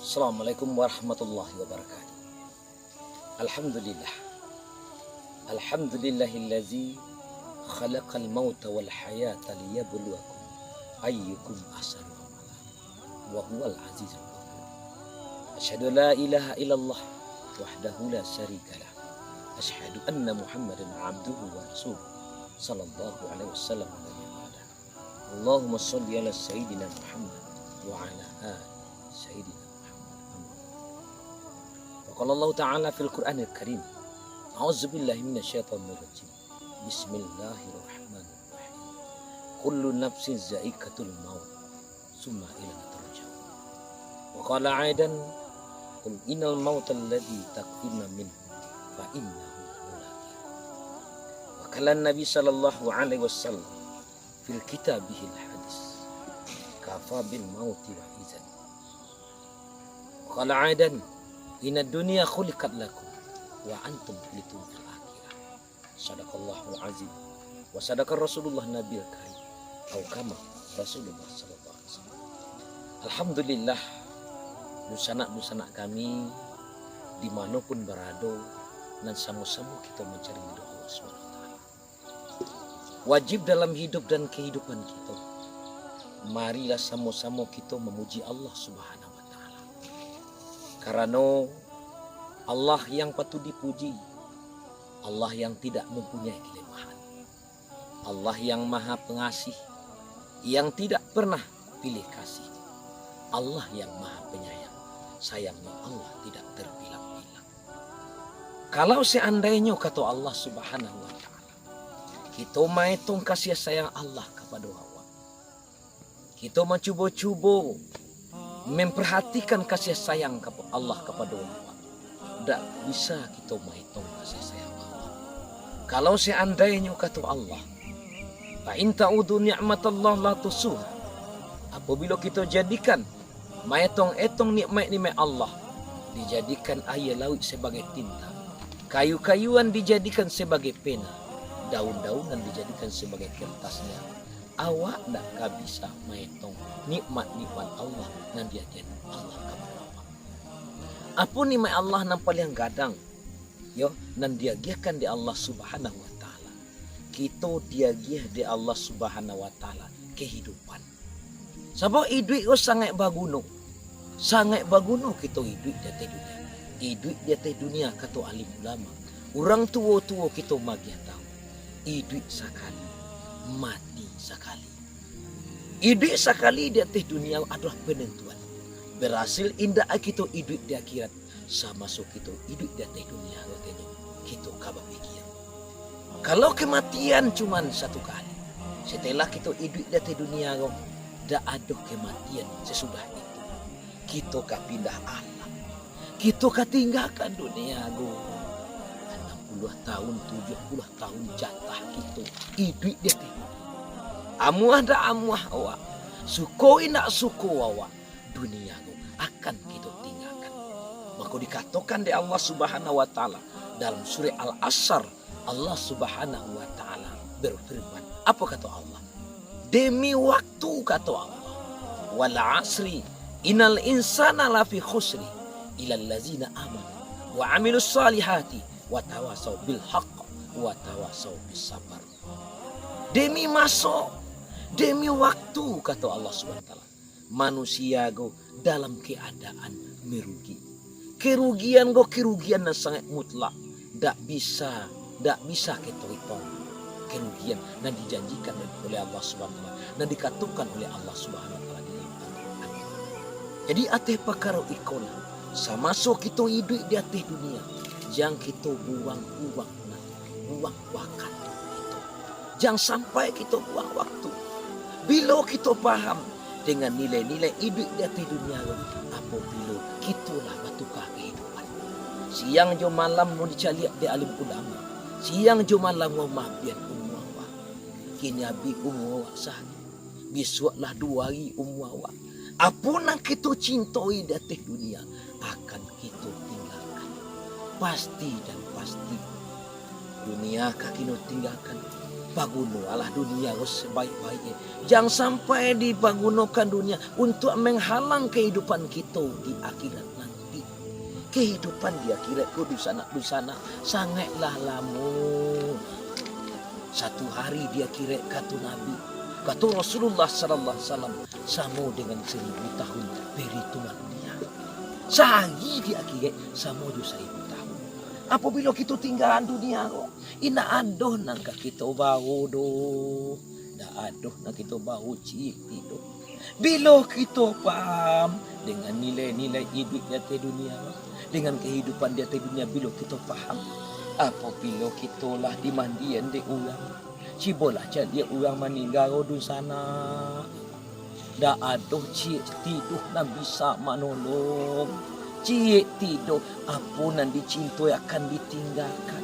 Assalamualaikum warahmatullahi wabarakatuh. Alhamdulillah. Alhamdulillahillazi khalaqal mauta wal hayata liyabluwakum ayyukum ahsanu amala. Wa huwal azizul ghafur. Asyhadu la ilaha illallah wahdahu la syarikalah. Asyhadu anna Muhammadan abduhu wa rasuluh sallallahu alaihi wasallam. Allahumma shalli ala sayyidina Muhammad wa ala ali sayyidina Qala Allah Ta'ala fil Qur'anil Karim. A'udzubillahi minasyaitonir rajim. Bismillahirrahmanirrahim. Kullu nafsin za'iqatul maut, summa ilaina turja'un. Wa qala 'aidan, qul innal mauta alladzi taqfuna minhu fa innahu mulaqikum. Wa qala Nabi sallallahu alaihi wasallam fil kitabihil hadis. Kafa bil mauti wa izan. Wa qala 'aidan, inna dunia khuliqat lakum wa antum khuliqtum fil akhirah. Sadaqallahul azim wa sadaqa Rasulullah Nabil Karim atau kama Rasulullah sallallahu alaihi wasallam. Alhamdulillah, busana-busana kami dimanapun berada dan sama-sama kita mencari ridho Allah Subhanahu wa taala. Wajib dalam hidup dan kehidupan kita, marilah sama-sama kita memuji Allah Subhanahu wa taala. Karena Allah yang patut dipuji, Allah yang tidak mempunyai kelemahan, Allah yang maha pengasih, yang tidak pernah pilih kasih, Allah yang maha penyayang, sayangnya Allah tidak terbilang-bilang. Kalau seandainya kata Allah Subhanahu wa taala, kita menghitung kasih sayang Allah kepada Allah, kita mencoba-coba memperhatikan kasih sayang Allah kepada Allah, tidak bisa kita menghitung kasih sayang Allah. Kalau seandainya kata Allah, fa in ta'udu ni'matallah la tusuha, apabila kita jadikan menghitung nikmat-nikmat Allah, dijadikan air laut sebagai tinta, kayu-kayuan dijadikan sebagai pena, daun-daunan dijadikan sebagai kertasnya, awak tak bisa menghitung nikmat-nikmat Allah yang dia jadi Allah kepada awak. Apa nikmat Allah yang paling gadang, yo, nan dia giahkan di Allah Subhanahu wa taala. Kita dia giah di Allah Subhanahu wa taala kehidupan. Sebab hidup itu sangat baguna. Sangat baguna kita hidup di atas dunia. Hidup di atas dunia kata alim ulama. Orang tua-tua kita magi tahu. Hidup sekali, mati sekali. Hidup sekali di atas dunia adalah penentuan. Berhasil indah kita hidup di akhirat, sama so kita hidup di atas dunia katanya kita kabar pikir. Kalau kematian cuma satu kali, setelah kita hidup di atas dunia, tidak ada kematian sesudah itu. Kita ka pindah alam, kita ka tinggalkan dunia 60 tahun, 70 tahun jatah kita hidup di atas dunia. Amuah dak amuah awak, sukoi nak suko awak, dunia akan kita tinggalkan. Maka dikatakan di Allah Subhanahu wa taala dalam surah Al-Asr, Allah Subhanahu wa taala berfirman, apa kata Allah? Demi waktu kata Allah, wal asri innal insana lafi khusri illal ladzina amanu wa amilus salihati wa tawasau bil haqq wa tawasau bis sabar. Demi masa, demi waktu kata Allah SWT, manusia go dalam keadaan merugi. Kerugian kerugian yang sangat mutlak. Tak bisa kita hitung. Kerugian yang dijanjikan oleh Allah SWT dan dikatakan oleh Allah SWT di dalam Al-Quran. Jadi atas perkara ikola, sama so kita hidup di atas dunia, jangan kita buang waktu itu. Jangan sampai kita buang waktu. Bila kita paham dengan nilai-nilai hidup di atas dunia, apabila kitalah batukah kehidupan. Siang jo malam mau dicaliak di alim ulama, siang jo malam mau mabian umwawa. Kini abi umwawa sah, besoklah 2 hari umwawa. Apa nak kita cintai di atas dunia akan kita tinggalkan. Pasti dan pasti dunia kaki kita tinggalkan. Pagunolah dunia sebaik-baiknya. Jangan sampai dipagunokan dunia untuk menghalang kehidupan kita di akhirat nanti. Kehidupan di akhirat di sana sangatlah lama. Satu hari di akhirat kata Nabi, kata Rasulullah sallallahu alaihi wasallam, sama dengan 1000 tahun perhitungan dunia. Sehari di akhirat sama juga 1000 tahun. Apabila kita tinggal dunia kok, ina adoh nangka kita bau doh, dah adoh nak kita bau cik tidur. Bila kita paham dengan nilai-nilai hidup di atas dunia, dengan kehidupan di atas dunia, bila kita faham, apabila kita lah dimandian di orang, cibolah jadi orang meninggal di sana, dah adoh cik tidur nak bisa menolong. Cik tidur, apa nan dicintoi akan ditinggalkan.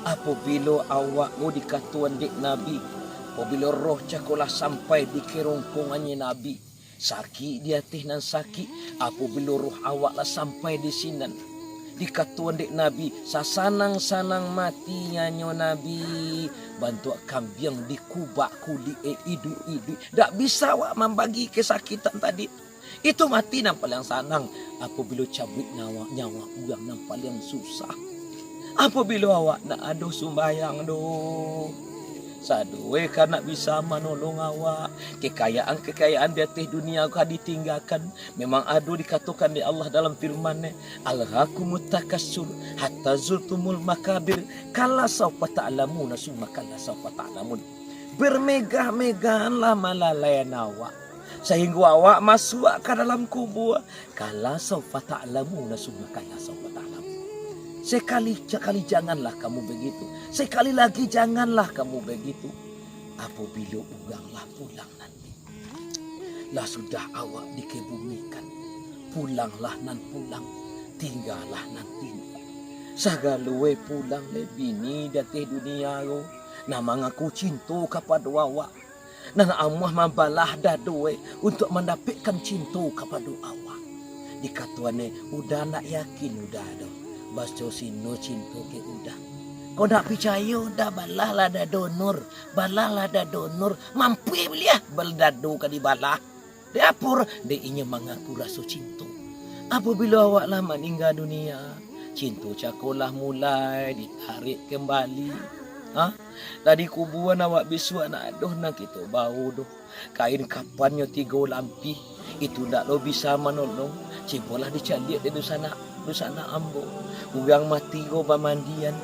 Apabila awak dikatuan dek Nabi, apabila roh cakolah sampai di kerongkongannya Nabi, sakit di atas nan sakit, apabila roh awak lah sampai di sinan, dikatuan dek Nabi, sasanang-sanang mati nyanyo Nabi, bantu kambiang dikubak kuli idu-idu, tak bisa awak membagi kesakitan tadi. Itu mati nampak yang sanang. Apabila cabut nyawa orang nampak yang susah. Apabila awak nak ada sumbayang doh, sadue karena bisa menolong awak. Kekayaan di atas dunia kau ditinggalkan. Memang ada dikatakan di Allah dalam firman-Nya, alhaakumut takassur hatta zultumul makabir kala sawfa ta'lamuna summa kala sawfa ta'lamun. Bermegah-megahanlah malalayan awak sehingga awak masuk ke dalam kubur. Kala sawfa ta'lamuna summa kala sawfa ta'lamun. Sekali janganlah kamu begitu. Sekali lagi janganlah kamu begitu. Apabila uranglah pulang nanti, lah sudah awak dikebumikan. Pulanglah nan pulang, tinggallah nan tinggal. Sagalue pulang le bini dateh dunia lo. Nama ngaku cinta kepada awak. Nana amah membalah dadue untuk mendapatkan cinta kepada awak. Dikatuane udah nak yakin udah ada. Baso sino cinta ke udah. Kau nak percaya udah balah lah dah donor. Balah lah dah donor. Mampu belia baldado ka di balah. Dia apur dia inya mengaku rasa cinta. Apabila awak lah meninggal dunia, cinta cakolah mulai ditarik kembali. Tadi kuburan awak bisu anak aduh nak kita bau doh. Kain kapannya 3 lampi itu tak lo bisa menolong. Cibolah dicaliak di sana ambo. Urang mati go bamandian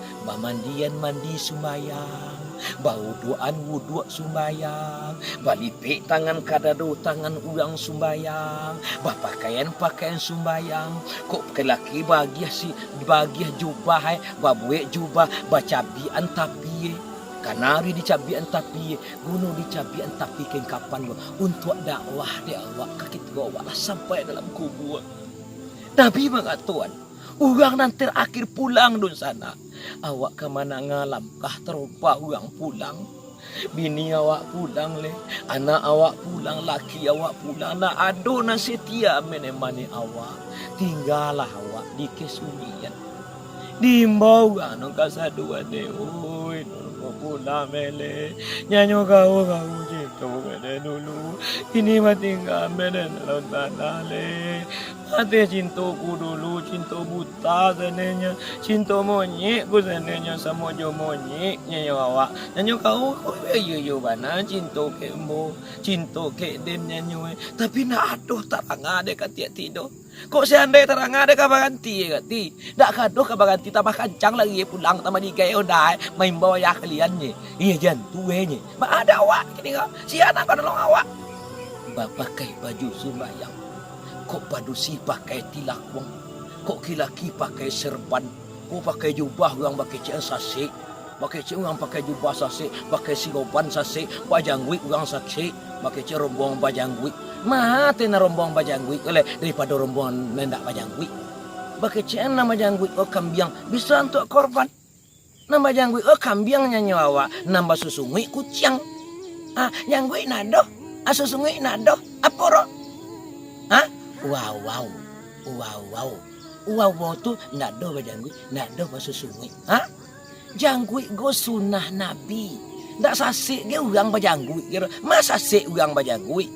mandi sumbayang. Bau doan wuduk sumbayang. Balipik tangan kadado tangan urang sumbayang. Pakaian sumbayang. Kok kelaki bahagia jubah babuek jubah bacabian tapi kanari dicabian tapi gunung dicabian tapi kapan untuk dakwah dia awak kakit awak lah sampai dalam kubur. Nabi mengatakan orang nanti terakhir pulang di sana. Awak ke mana ngalam kah terubah orang pulang. Bini awak pulang le, anak awak pulang, laki awak pulang. Nak ado na setia menemani awak. Tinggallah awak di kesunyian. Dimbau anu kasadua de oi pula mele nyanyo kau cipto kene dulu ini mati ngamen dalam tanah le mati cintaku dulu cinta buta senenya cinta monyet ku senenya sama jo monyet nyanyo awak nyanyo kau yo bana cinta kembo cinta ke den nyanyo tapi nak aduh tarang ade katiak tido. Kok seandai terang ada kabar ganti ganti. Dak kadoh kabar ganti tambah kancang lagi pulang tambah digaya udah main bawa ya kaliannya. Iya jantuenya. Mak ada awak gini kok. Si anak kau nolong awak. Bapak pakai baju sembahyang. Kok padusi pakai tilakwang. Kok kilaki pakai serban. Kok pakai jubah orang pakai cian sasik. Pakai cian orang pakai jubah sasik. Pakai siroban sasik. Bajangwik orang sasik. Pakai cian rombong bajangwik. Mati na rombong bajangwik oleh daripada rombong nendak bajangwik. Bakecian nama jangwik kambiang bisa untuk korban. Nama jangwik kambiangnya nyawa nambah susungui kucing. Jangwik nado, susungui nado, aporo. Wow tu nado bajangwik, nado susungui. Janggui go sunnah Nabi. Ndak sasik ge urang bajanggui. Masa sik urang bajanggui?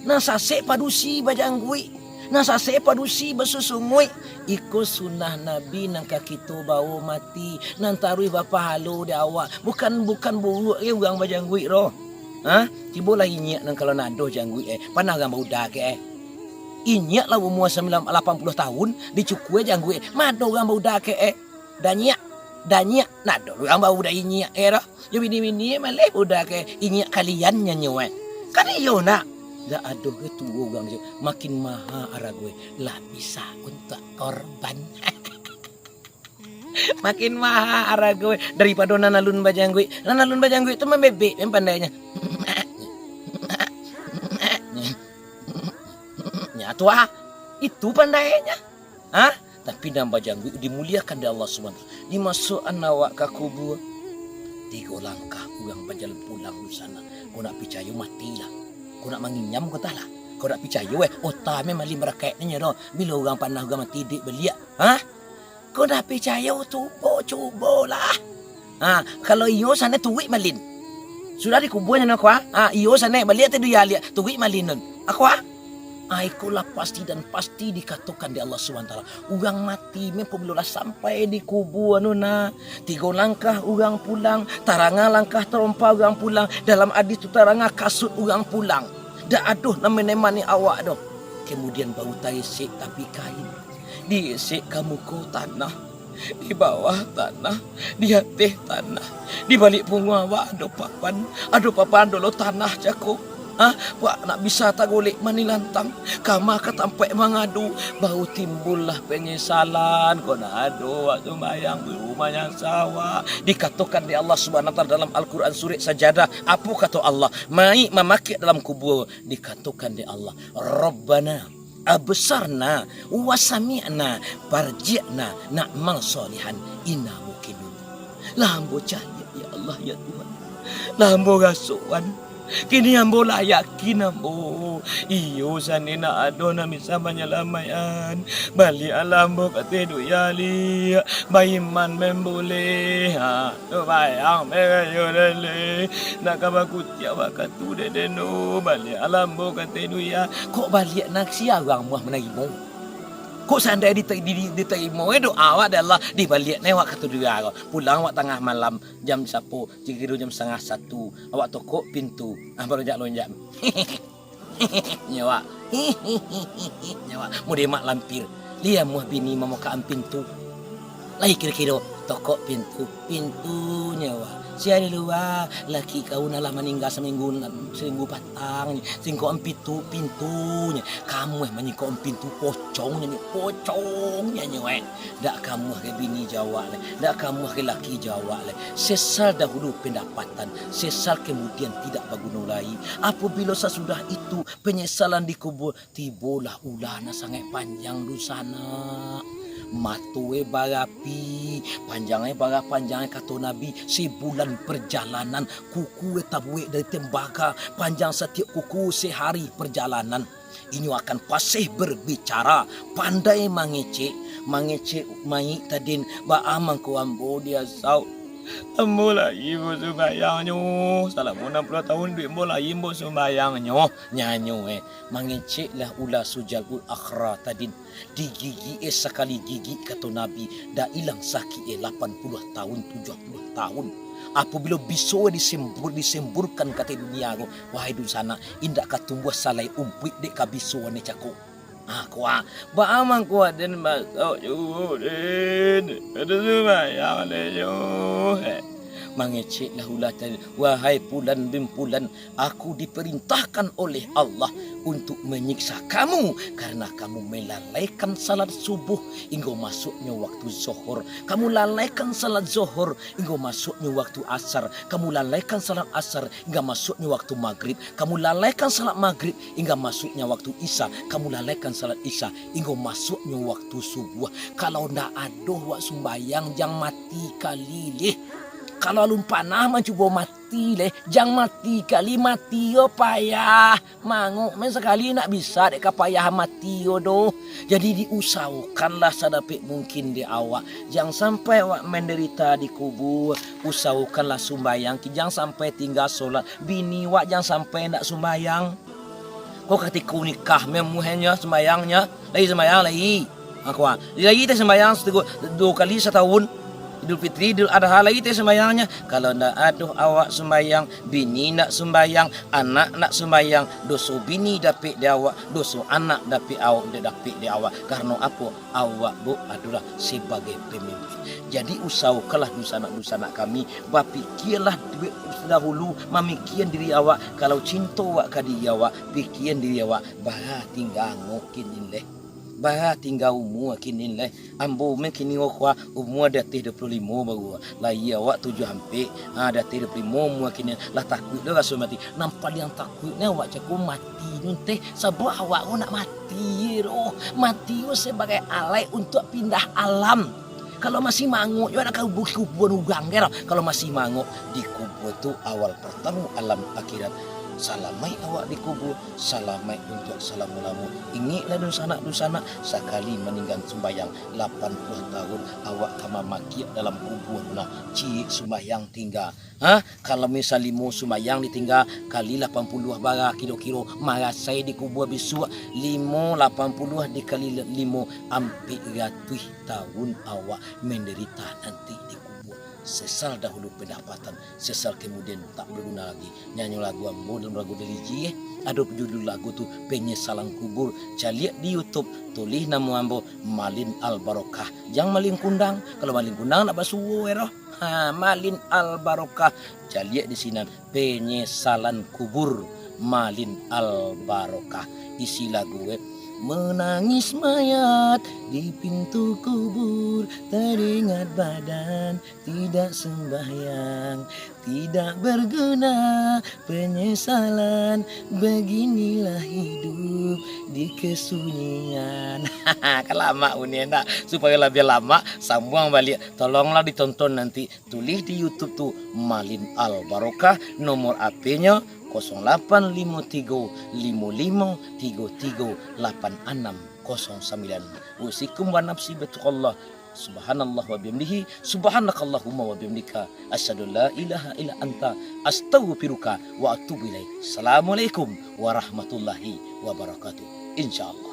Nah sasik padusi bajanggui. Nah sasik padusi besusungui. Iko sunnah Nabi nang kakito bawa mati. Nang tarui bapa halo di awak. Bukan buruk ge urang bajanggui roh. Ha? Tibolah inyak nang kalau nado janggui panah urang bauda ke Inyak lah umur 80 tahun dicukue janggui mado urang bauda ke danyak nado urang bauda inyak roh. Yo bini-bini malih udah ke inyak kalian nyanyi kan iyo nak. Dah aduh ke tuwo urang makin maha arah gue lah bisa untuk korban. Makin maha arah gue daripada nanalun bajanggui. Nanalun bajanggui itu membebek yang pandainya. Tua itu pandainya. Tapi nama bajanggui dimuliakan di Allah SWT. Dimasukkan awak ke kubur. 3 langkah urang berjalan pulang di sana. Kau nak percaya matilah. Kau nak menginyam kau tak lah. Kau nak percaya otak memang lima raketnya roh. Bila orang panah orang mati dik beliak. Kau nak percaya cubalah. Kalau iyo sana tuwik malin. Sudah dikuburnya nak iyo sana beliak tu dia lihat tuwik malin nun. Aku ikulah pasti dan pasti dikatakan di Allah SWT. Urang mati memang sampai di kubur nuna. 3 langkah urang pulang. Taranga langkah terompa urang pulang. Dalam hadis tu taranga kasut urang pulang. Dah aduh nama-nama awak doh. Kemudian bau taisik tapi kain. Diisik kamu ko tanah. Di bawah tanah. Di atas tanah. Di balik punggung awak ada papan dulu tanah jago. Wak nak bisa tak golek mani lantang. Kama ketampai mengadu. Bau timbullah penyesalan. Kau nak adu wak sembayang di rumah yang sawah. Dikatakan di Allah SWT dalam Al-Quran surat Sajadah. Apa kata Allah? Mai memakai dalam kubur. Dikatakan di Allah. Rabbana absarna wasami'na farji'na na'mal solihan inna muqinun. Lambo cahaya ya Allah ya Tuhan. Lambo rasuan. Kini ambo lah yakin ambo. Iyo sanina ado na misamanya lamayan. Bali alambo katedu yali. Baiman membole. Bayang megayolele. Nakabakutia wakatu dedeno. Bali alambo katedu ya. Kok balik nak siarang muah menaimo? Kok sandai diterima doa awak adalah dibalik newak kata dia pulang awak tengah malam jam 10 jika jam 12:30 awak tokok pintu baru jak lonjak nyawa mau demak lampir dia muah bini mau ke pintu lagi kira-kira tokok pintu nyawa siapa luar laki kau nalah meninggal seminggu patang singko pintunya kamu menyingko pintu pocongnya nyewe dak kamu ke bini Jawa le dak kamu ke laki Jawa le sesal dahulu pendapatan sesal kemudian tidak berguna lagi apabila sesudah itu penyesalan dikubur tibolah ulana sangat panjang di sana matue barapi panjangnya kata Nabi sebulan perjalanan kuku tabue dari tembaga panjang setiap kuku sehari perjalanan ini akan pasih berbicara pandai mangece mai tadin ba amang ko ambo dia sau ambola ibu sembayangnya salah 60 tahun duit bola ibu sembayangnya nyanyo mangecek lah ulah sujagul akhra tadin di gigi sekali gigi kata Nabi dah hilang sakit 80 tahun 70 tahun apabila biso disemburkan kata dunia ko wahai dun sana indak katumbuh salai umpuit dek kabiso ne cako kuah baamang kuah dan masuk jurin ada sembahyang lejo mengeceklah ulatan wahai bulan bin bulan aku diperintahkan oleh Allah untuk menyiksa kamu karena kamu melalaikan salat subuh hingga masuknya waktu zuhur kamu lalaikan salat zuhur hingga masuknya waktu asar kamu lalaikan salat asar hingga masuknya waktu maghrib kamu lalaikan salat maghrib hingga masuknya waktu isya kamu lalaikan salat isya hingga masuknya waktu subuh kalau ndak aduh wak sembayang jang mati kalilih kalau alun panah mencoba mati mati leh, jangan mati kali mati yo payah. Manguk men sekali nak bisa dek payah mati yo doh. Jadi diusahakanlah sadapik mungkin di awak. Jangan sampai awak menderita di kubur. Usahakanlah sumbayang, jangan sampai tinggal solat. Bini wak jangan sampai nak sumbayang. Kau ketika nikah memuhnya sembayangnya, lagi sembayang lagi. Aku lagi teh sembayang 2 kali setahun. Idul Fitri, Idul Adha lagi teh sembayangnya. Kalau ndak aduh awak sembayang, bini nak sembayang, anak nak sembayang, dosa bini dapik di awak, dosa anak dapik awak dapik di awak. Karena apa? Awak bu adalah sebagai pemimpin. Jadi usahakanlah dosa-dosa kami, berfikirlah dahulu memikirkan diri awak. Kalau cinta awak ke diri awak, pikirkan diri awak, bah tinggal ngokin leh. Bah tinggal umur kini leh. Ambo mungkin wakwa umur dah 25 baru. Lah iya awak 7 hampir. Dah 25 umur kini lah takut dah rasa mati. Nampak yang takutnya awak cakap mati nanti. Sebab awak nak mati roh. Mati sebagai alai untuk pindah alam. Kalau masih manguk, ya nak kubur ugang kira. Kalau masih manguk di kubur tu awal pertama alam akhirat. Salamai awak di kubur, salamai untuk salamulamu. Ingatlah dosa-dosa sekali meninggal sembayang 80 tahun awak kama maki dalam kubur nah cik sembayang tinggal. Kalau misal 5 sembayang ditinggal kali 80 bara kilo-kilo marasai di kubur besok 80 dikali 5 hampir 100 tahun awak menderita nanti di kubur. Sesal dahulu pendapatan, sesal kemudian tak berguna lagi. Nyanyi lagu ambo dalam lagu religi ada judul lagu tu penyesalan kubur. Caliak di YouTube tulis nama ambo Malin Al Barokah. Jangan malin kundang. Kalau malin kundang nak basuh eroh. Malin Al Barokah. Caliak di sini penyesalan kubur Malin Al Barokah. Isi lagu menangis mayat di pintu kubur, teringat badan tidak sembahyang, tidak berguna penyesalan, beginilah hidup di kesunyian. Kelama uni enggak supaya lebih lama sambung balik. Tolonglah ditonton nanti, tulis di YouTube tuh Malin Al Barokah, nomor HP-nya 0853 55 33 8609. Usikum wa nafsi betullah. Subhanallah wa bihamdihi, subhanakallahumma wa bihamdika, asyhadu la ilaha illa anta, astaghfiruka wa atubu ilaik. Assalamualaikum warahmatullahi wabarakatuh. Insyaallah.